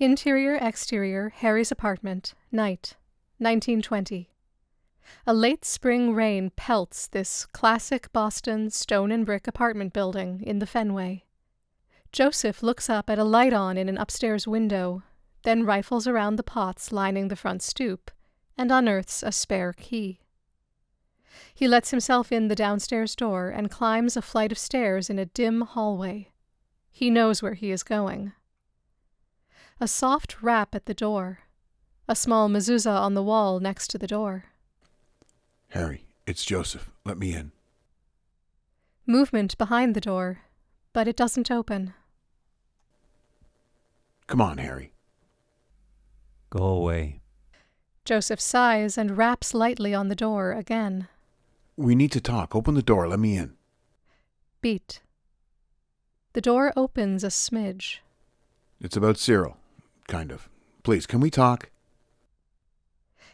Interior, exterior, Harry's apartment, night, 1920. A late spring rain pelts this classic Boston stone and brick apartment building in the Fenway. Joseph looks up at a light on in an upstairs window, then rifles around the pots lining the front stoop, and unearths a spare key. He lets himself in the downstairs door and climbs a flight of stairs in a dim hallway. He knows where he is going. A soft rap at the door. A small mezuzah on the wall next to the door. Harry, it's Joseph. Let me in. Movement behind the door, but it doesn't open. Come on, Harry. Go away. Joseph sighs and raps lightly on the door again. We need to talk. Open the door. Let me in. Beat. The door opens a smidge. It's about Cyril. Kind of. Please, can we talk?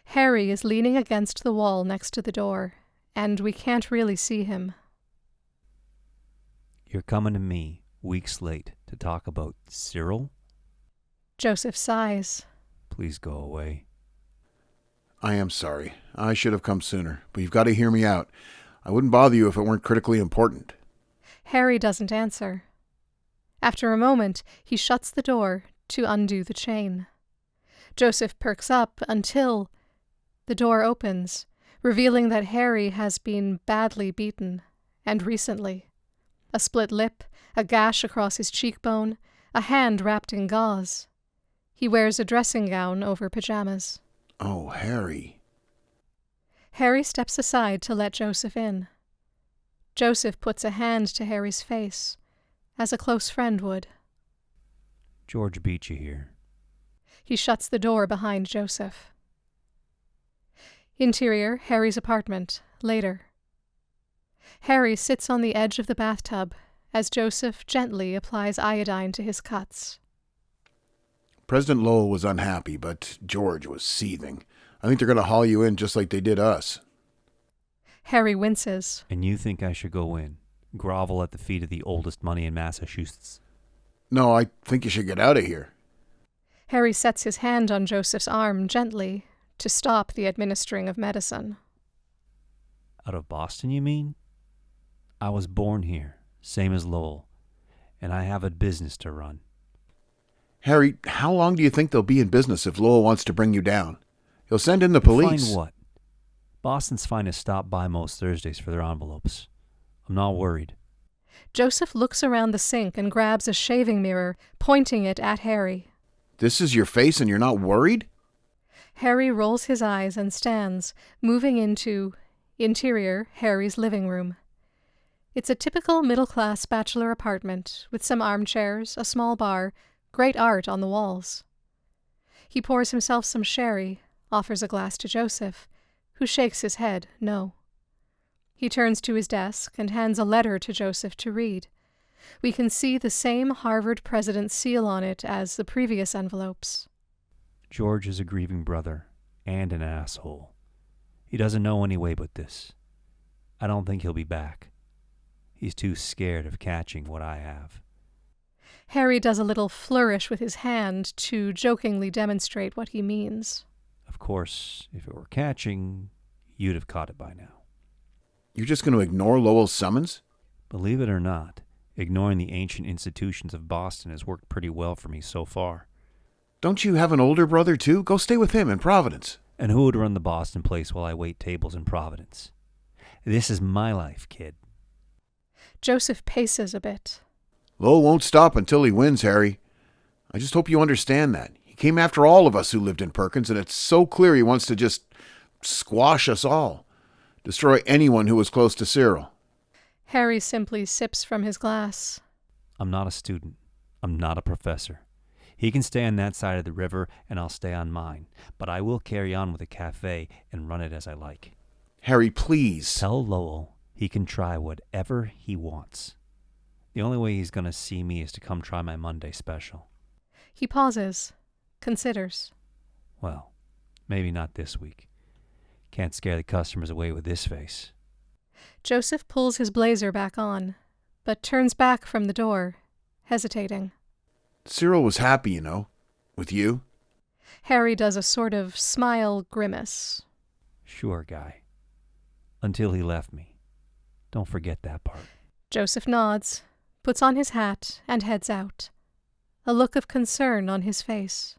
Harry is leaning against the wall next to the door, and we can't really see him. You're coming to me, weeks late, to talk about Cyril? Joseph sighs. Please go away. I am sorry. I should have come sooner, but you've got to hear me out. I wouldn't bother you if it weren't critically important. Harry doesn't answer. After a moment, he shuts the door to undo the chain. Joseph perks up until the door opens, revealing that Harry has been badly beaten, and recently. A split lip, a gash across his cheekbone, a hand wrapped in gauze. He wears a dressing gown over pajamas. Oh, Harry. Harry steps aside to let Joseph in. Joseph puts a hand to Harry's face, as a close friend would. George beat you here. He shuts the door behind Joseph. Interior, Harry's apartment, later. Harry sits on the edge of the bathtub as Joseph gently applies iodine to his cuts. President Lowell was unhappy, but George was seething. I think they're going to haul you in just like they did us. Harry winces. And you think I should go in, grovel at the feet of the oldest money in Massachusetts? No, I think you should get out of here. Harry sets his hand on Joseph's arm gently to stop the administering of medicine. Out of Boston, you mean? I was born here, same as Lowell, and I have a business to run. Harry, how long do you think they'll be in business if Lowell wants to bring you down? He'll send in the police. Find what? Boston's finest stop by most Thursdays for their envelopes. I'm not worried. Joseph looks around the sink and grabs a shaving mirror, pointing it at Harry. This is your face and you're not worried? Harry rolls his eyes and stands, moving into interior Harry's living room. It's a typical middle-class bachelor apartment with some armchairs, a small bar, great art on the walls. He pours himself some sherry, offers a glass to Joseph, who shakes his head no. He turns to his desk and hands a letter to Joseph to read. We can see the same Harvard president's seal on it as the previous envelopes. George is a grieving brother and an asshole. He doesn't know any way but this. I don't think he'll be back. He's too scared of catching what I have. Harry does a little flourish with his hand to jokingly demonstrate what he means. Of course, if it were catching, you'd have caught it by now. You're just going to ignore Lowell's summons? Believe it or not, ignoring the ancient institutions of Boston has worked pretty well for me so far. Don't you have an older brother, too? Go stay with him in Providence. And who would run the Boston place while I wait tables in Providence? This is my life, kid. Joseph paces a bit. Lowell won't stop until he wins, Harry. I just hope you understand that. He came after all of us who lived in Perkins, and it's so clear he wants to just squash us all. Destroy anyone who was close to Cyril. Harry simply sips from his glass. I'm not a student. I'm not a professor. He can stay on that side of the river, and I'll stay on mine. But I will carry on with the café and run it as I like. Harry, please. Tell Lowell he can try whatever he wants. The only way he's going to see me is to come try my Monday special. He pauses, considers. Well, maybe not this week. Can't scare the customers away with this face. Joseph pulls his blazer back on, but turns back from the door, hesitating. Cyril was happy, you know. With you? Harry does a sort of smile grimace. Sure, Guy. Until he left me. Don't forget that part. Joseph nods, puts on his hat, and heads out, a look of concern on his face.